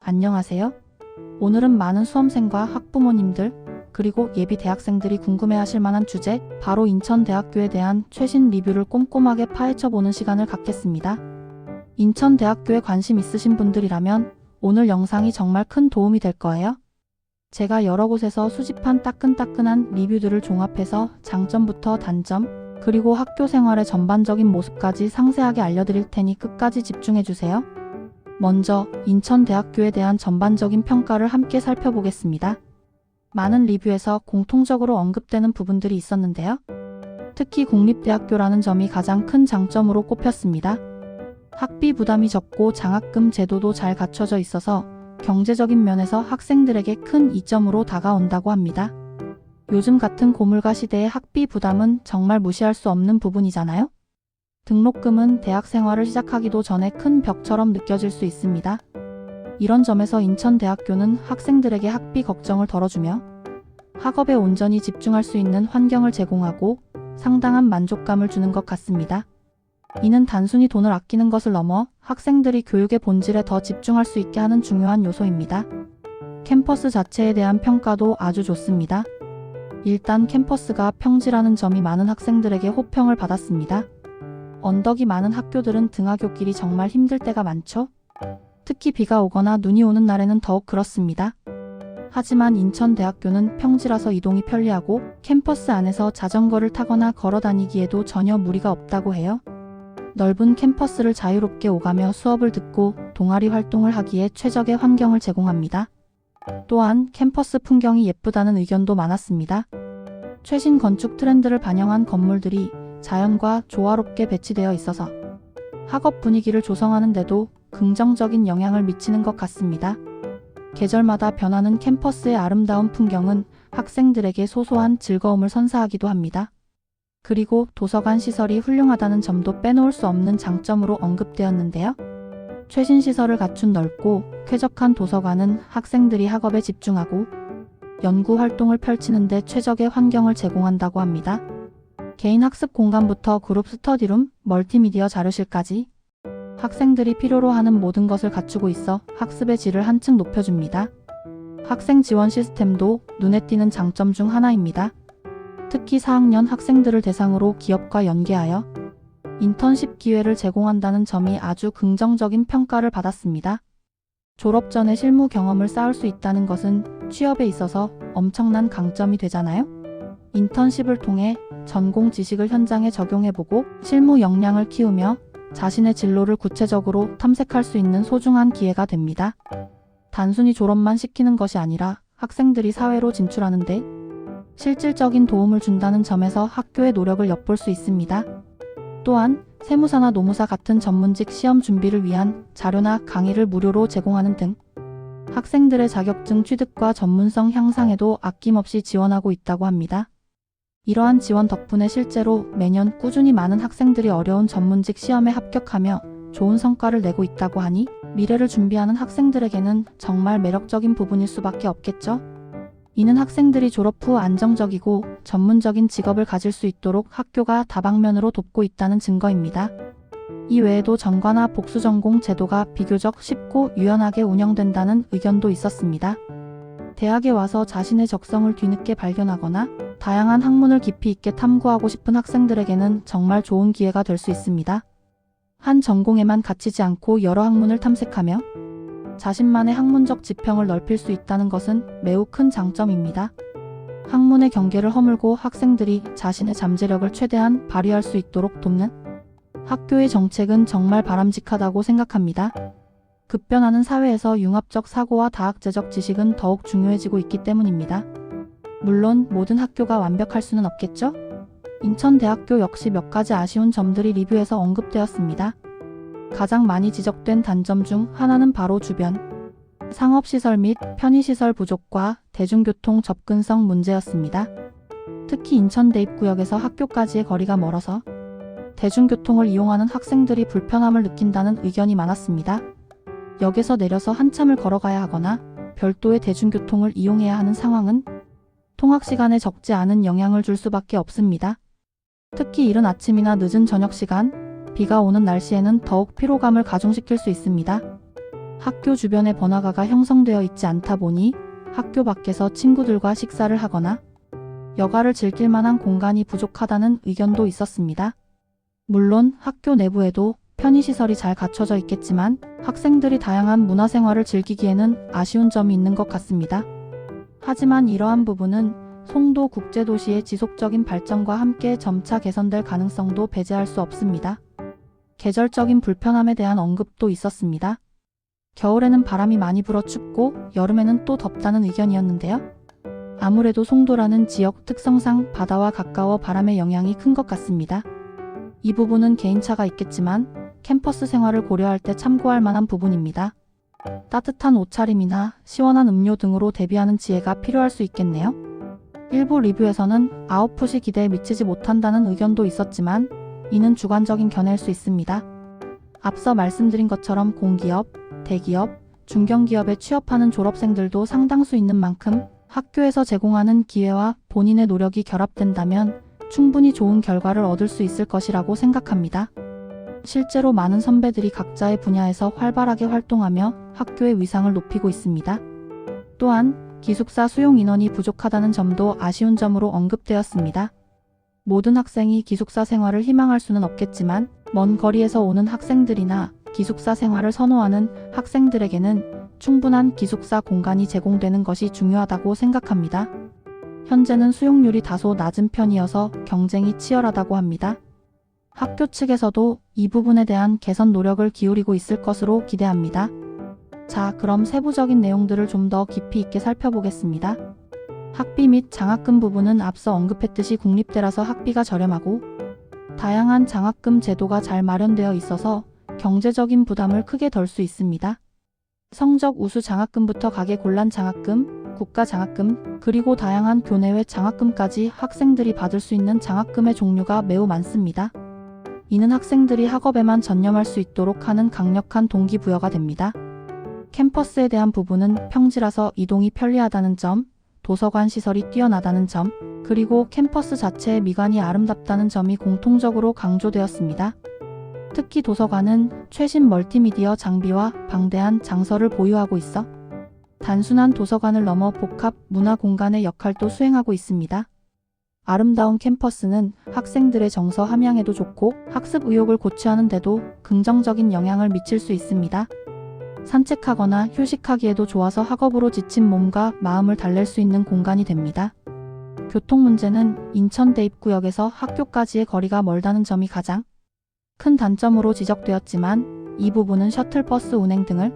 안녕하세요. 오늘은 많은 수험생과 학부모님들, 그리고 예비 대학생들이 궁금해하실 만한 주제, 바로 인천대학교에 대한 최신 리뷰를 꼼꼼하게 파헤쳐보는 시간을 갖겠습니다. 인천대학교에 관심 있으신 분들이라면 오늘 영상이 정말 큰 도움이 될 거예요. 제가 여러 곳에서 수집한 따끈따끈한 리뷰들을 종합해서 장점부터 단점, 그리고 학교 생활의 전반적인 모습까지 상세하게 알려드릴 테니 끝까지 집중해주세요. 먼저 인천대학교에 대한 전반적인 평가를 함께 살펴보겠습니다. 많은 리뷰에서 공통적으로 언급되는 부분들이 있었는데요. 특히 국립대학교라는 점이 가장 큰 장점으로 꼽혔습니다. 학비 부담이 적고 장학금 제도도 잘 갖춰져 있어서 경제적인 면에서 학생들에게 큰 이점으로 다가온다고 합니다. 요즘 같은 고물가 시대의 학비 부담은 정말 무시할 수 없는 부분이잖아요. 등록금은 대학 생활을 시작하기도 전에 큰 벽처럼 느껴질 수 있습니다. 이런 점에서 인천대학교는 학생들에게 학비 걱정을 덜어주며 학업에 온전히 집중할 수 있는 환경을 제공하고 상당한 만족감을 주는 것 같습니다. 이는 단순히 돈을 아끼는 것을 넘어 학생들이 교육의 본질에 더 집중할 수 있게 하는 중요한 요소입니다. 캠퍼스 자체에 대한 평가도 아주 좋습니다. 일단 캠퍼스가 평지라는 점이 많은 학생들에게 호평을 받았습니다. 언덕이 많은 학교들은 등하굣길이 정말 힘들 때가 많죠? 특히 비가 오거나 눈이 오는 날에는 더욱 그렇습니다. 하지만 인천대학교는 평지라서 이동이 편리하고 캠퍼스 안에서 자전거를 타거나 걸어 다니기에도 전혀 무리가 없다고 해요. 넓은 캠퍼스를 자유롭게 오가며 수업을 듣고 동아리 활동을 하기에 최적의 환경을 제공합니다. 또한 캠퍼스 풍경이 예쁘다는 의견도 많았습니다. 최신 건축 트렌드를 반영한 건물들이 자연과 조화롭게 배치되어 있어서 학업 분위기를 조성하는 데도 긍정적인 영향을 미치는 것 같습니다. 계절마다 변하는 캠퍼스의 아름다운 풍경은 학생들에게 소소한 즐거움을 선사하기도 합니다. 그리고 도서관 시설이 훌륭하다는 점도 빼놓을 수 없는 장점으로 언급되었는데요. 최신 시설을 갖춘 넓고 쾌적한 도서관은 학생들이 학업에 집중하고 연구 활동을 펼치는 데 최적의 환경을 제공한다고 합니다. 개인 학습 공간부터 그룹 스터디룸, 멀티미디어 자료실까지 학생들이 필요로 하는 모든 것을 갖추고 있어 학습의 질을 한층 높여줍니다. 학생 지원 시스템도 눈에 띄는 장점 중 하나입니다. 특히 4학년 학생들을 대상으로 기업과 연계하여 인턴십 기회를 제공한다는 점이 아주 긍정적인 평가를 받았습니다. 졸업 전에 실무 경험을 쌓을 수 있다는 것은 취업에 있어서 엄청난 강점이 되잖아요. 인턴십을 통해 전공 지식을 현장에 적용해보고 실무 역량을 키우며 자신의 진로를 구체적으로 탐색할 수 있는 소중한 기회가 됩니다. 단순히 졸업만 시키는 것이 아니라 학생들이 사회로 진출하는데 실질적인 도움을 준다는 점에서 학교의 노력을 엿볼 수 있습니다. 또한 세무사나 노무사 같은 전문직 시험 준비를 위한 자료나 강의를 무료로 제공하는 등 학생들의 자격증 취득과 전문성 향상에도 아낌없이 지원하고 있다고 합니다. 이러한 지원 덕분에 실제로 매년 꾸준히 많은 학생들이 어려운 전문직 시험에 합격하며 좋은 성과를 내고 있다고 하니 미래를 준비하는 학생들에게는 정말 매력적인 부분일 수밖에 없겠죠. 이는 학생들이 졸업 후 안정적이고 전문적인 직업을 가질 수 있도록 학교가 다방면으로 돕고 있다는 증거입니다. 이 외에도 전과나 복수 전공 제도가 비교적 쉽고 유연하게 운영된다는 의견도 있었습니다. 대학에 와서 자신의 적성을 뒤늦게 발견하거나 다양한 학문을 깊이 있게 탐구하고 싶은 학생들에게는 정말 좋은 기회가 될 수 있습니다. 한 전공에만 갇히지 않고 여러 학문을 탐색하며 자신만의 학문적 지평을 넓힐 수 있다는 것은 매우 큰 장점입니다. 학문의 경계를 허물고 학생들이 자신의 잠재력을 최대한 발휘할 수 있도록 돕는 학교의 정책은 정말 바람직하다고 생각합니다. 급변하는 사회에서 융합적 사고와 다학제적 지식은 더욱 중요해지고 있기 때문입니다. 물론 모든 학교가 완벽할 수는 없겠죠? 인천대학교 역시 몇 가지 아쉬운 점들이 리뷰에서 언급되었습니다. 가장 많이 지적된 단점 중 하나는 바로 주변 상업시설 및 편의시설 부족과 대중교통 접근성 문제였습니다. 특히 인천 대입구역에서 학교까지의 거리가 멀어서 대중교통을 이용하는 학생들이 불편함을 느낀다는 의견이 많았습니다. 역에서 내려서 한참을 걸어가야 하거나 별도의 대중교통을 이용해야 하는 상황은 통학시간에 적지 않은 영향을 줄 수밖에 없습니다. 특히 이른 아침이나 늦은 저녁 시간, 비가 오는 날씨에는 더욱 피로감을 가중시킬 수 있습니다. 학교 주변에 번화가가 형성되어 있지 않다 보니 학교 밖에서 친구들과 식사를 하거나 여가를 즐길 만한 공간이 부족하다는 의견도 있었습니다. 물론 학교 내부에도 편의시설이 잘 갖춰져 있겠지만 학생들이 다양한 문화생활을 즐기기에는 아쉬운 점이 있는 것 같습니다. 하지만 이러한 부분은 송도 국제도시의 지속적인 발전과 함께 점차 개선될 가능성도 배제할 수 없습니다. 계절적인 불편함에 대한 언급도 있었습니다. 겨울에는 바람이 많이 불어 춥고 여름에는 또 덥다는 의견이었는데요. 아무래도 송도라는 지역 특성상 바다와 가까워 바람의 영향이 큰 것 같습니다. 이 부분은 개인차가 있겠지만 캠퍼스 생활을 고려할 때 참고할 만한 부분입니다. 따뜻한 옷차림이나 시원한 음료 등으로 대비하는 지혜가 필요할 수 있겠네요. 일부 리뷰에서는 아웃풋이 기대에 미치지 못한다는 의견도 있었지만 이는 주관적인 견해일 수 있습니다. 앞서 말씀드린 것처럼 공기업, 대기업, 중견기업에 취업하는 졸업생들도 상당수 있는 만큼 학교에서 제공하는 기회와 본인의 노력이 결합된다면 충분히 좋은 결과를 얻을 수 있을 것이라고 생각합니다. 실제로 많은 선배들이 각자의 분야에서 활발하게 활동하며 학교의 위상을 높이고 있습니다. 또한 기숙사 수용 인원이 부족하다는 점도 아쉬운 점으로 언급되었습니다. 모든 학생이 기숙사 생활을 희망할 수는 없겠지만 먼 거리에서 오는 학생들이나 기숙사 생활을 선호하는 학생들에게는 충분한 기숙사 공간이 제공되는 것이 중요하다고 생각합니다. 현재는 수용률이 다소 낮은 편이어서 경쟁이 치열하다고 합니다. 학교 측에서도 이 부분에 대한 개선 노력을 기울이고 있을 것으로 기대합니다. 자, 그럼 세부적인 내용들을 좀 더 깊이 있게 살펴보겠습니다. 학비 및 장학금 부분은 앞서 언급했듯이 국립대라서 학비가 저렴하고 다양한 장학금 제도가 잘 마련되어 있어서 경제적인 부담을 크게 덜 수 있습니다. 성적 우수 장학금부터 가계 곤란 장학금, 국가 장학금, 그리고 다양한 교내외 장학금까지 학생들이 받을 수 있는 장학금의 종류가 매우 많습니다. 이는 학생들이 학업에만 전념할 수 있도록 하는 강력한 동기부여가 됩니다. 캠퍼스에 대한 부분은 평지라서 이동이 편리하다는 점, 도서관 시설이 뛰어나다는 점, 그리고 캠퍼스 자체의 미관이 아름답다는 점이 공통적으로 강조되었습니다. 특히 도서관은 최신 멀티미디어 장비와 방대한 장서를 보유하고 있어 단순한 도서관을 넘어 복합 문화 공간의 역할도 수행하고 있습니다. 아름다운 캠퍼스는 학생들의 정서 함양에도 좋고 학습 의욕을 고취하는 데도 긍정적인 영향을 미칠 수 있습니다. 산책하거나 휴식하기에도 좋아서 학업으로 지친 몸과 마음을 달랠 수 있는 공간이 됩니다. 교통 문제는 인천 대입구역에서 학교까지의 거리가 멀다는 점이 가장 큰 단점으로 지적되었지만 이 부분은 셔틀버스 운행 등을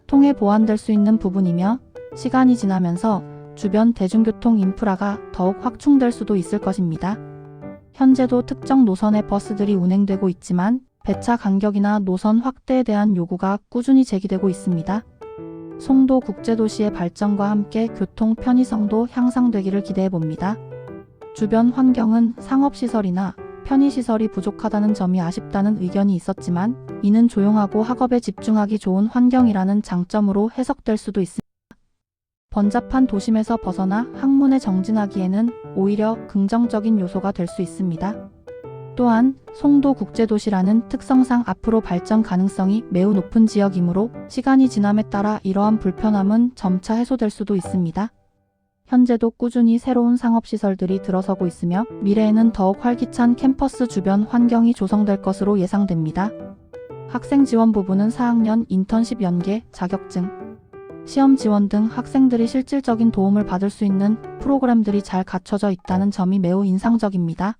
통해 보완될 수 있는 부분이며 시간이 지나면서 주변 대중교통 인프라가 더욱 확충될 수도 있을 것입니다. 현재도 특정 노선의 버스들이 운행되고 있지만 배차 간격이나 노선 확대에 대한 요구가 꾸준히 제기되고 있습니다. 송도 국제도시의 발전과 함께 교통 편의성도 향상되기를 기대해봅니다. 주변 환경은 상업시설이나 편의시설이 부족하다는 점이 아쉽다는 의견이 있었지만 이는 조용하고 학업에 집중하기 좋은 환경이라는 장점으로 해석될 수도 있습니다. 번잡한 도심에서 벗어나 학문에 정진하기에는 오히려 긍정적인 요소가 될 수 있습니다. 또한 송도 국제도시라는 특성상 앞으로 발전 가능성이 매우 높은 지역이므로 시간이 지남에 따라 이러한 불편함은 점차 해소될 수도 있습니다. 현재도 꾸준히 새로운 상업시설들이 들어서고 있으며 미래에는 더욱 활기찬 캠퍼스 주변 환경이 조성될 것으로 예상됩니다. 학생 지원 부분은 4학년 인턴십 연계, 자격증, 시험 지원 등 학생들이 실질적인 도움을 받을 수 있는 프로그램들이 잘 갖춰져 있다는 점이 매우 인상적입니다.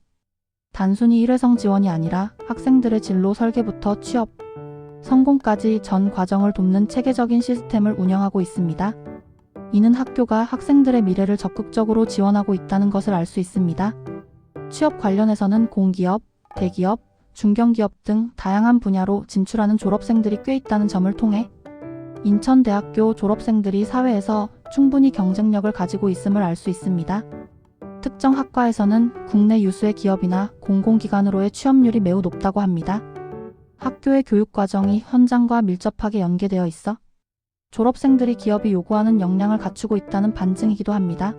단순히 일회성 지원이 아니라 학생들의 진로 설계부터 취업, 성공까지 전 과정을 돕는 체계적인 시스템을 운영하고 있습니다. 이는 학교가 학생들의 미래를 적극적으로 지원하고 있다는 것을 알 수 있습니다. 취업 관련해서는 공기업, 대기업, 중견기업 등 다양한 분야로 진출하는 졸업생들이 꽤 있다는 점을 통해 인천대학교 졸업생들이 사회에서 충분히 경쟁력을 가지고 있음을 알 수 있습니다. 특정 학과에서는 국내 유수의 기업이나 공공기관으로의 취업률이 매우 높다고 합니다. 학교의 교육과정이 현장과 밀접하게 연계되어 있어 졸업생들이 기업이 요구하는 역량을 갖추고 있다는 반증이기도 합니다.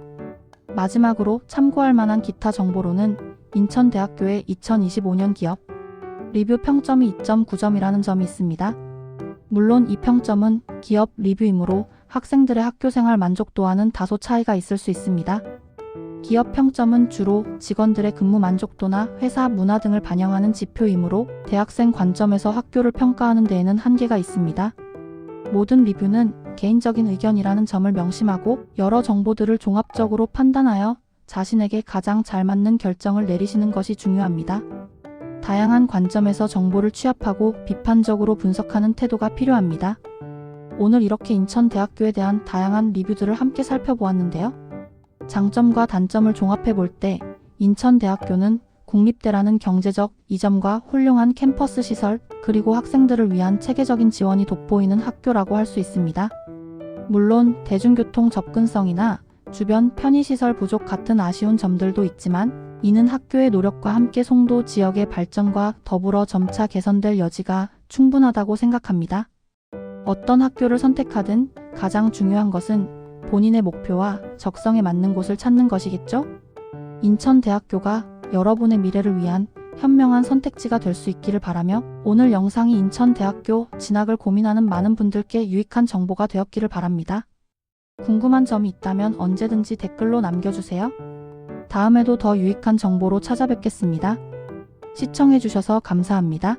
마지막으로 참고할 만한 기타 정보로는 인천대학교의 2025년 기업 리뷰 평점이 2.9점이라는 점이 있습니다. 물론 이 평점은 기업 리뷰이므로 학생들의 학교생활 만족도와는 다소 차이가 있을 수 있습니다. 기업 평점은 주로 직원들의 근무 만족도나 회사 문화 등을 반영하는 지표이므로 대학생 관점에서 학교를 평가하는 데에는 한계가 있습니다. 모든 리뷰는 개인적인 의견이라는 점을 명심하고 여러 정보들을 종합적으로 판단하여 자신에게 가장 잘 맞는 결정을 내리시는 것이 중요합니다. 다양한 관점에서 정보를 취합하고 비판적으로 분석하는 태도가 필요합니다. 오늘 이렇게 인천대학교에 대한 다양한 리뷰들을 함께 살펴보았는데요. 장점과 단점을 종합해 볼 때 인천대학교는 국립대라는 경제적 이점과 훌륭한 캠퍼스 시설 그리고 학생들을 위한 체계적인 지원이 돋보이는 학교라고 할 수 있습니다. 물론 대중교통 접근성이나 주변 편의시설 부족 같은 아쉬운 점들도 있지만 이는 학교의 노력과 함께 송도 지역의 발전과 더불어 점차 개선될 여지가 충분하다고 생각합니다. 어떤 학교를 선택하든 가장 중요한 것은 본인의 목표와 적성에 맞는 곳을 찾는 것이겠죠? 인천대학교가 여러분의 미래를 위한 현명한 선택지가 될 수 있기를 바라며 오늘 영상이 인천대학교 진학을 고민하는 많은 분들께 유익한 정보가 되었기를 바랍니다. 궁금한 점이 있다면 언제든지 댓글로 남겨주세요. 다음에도 더 유익한 정보로 찾아뵙겠습니다. 시청해주셔서 감사합니다.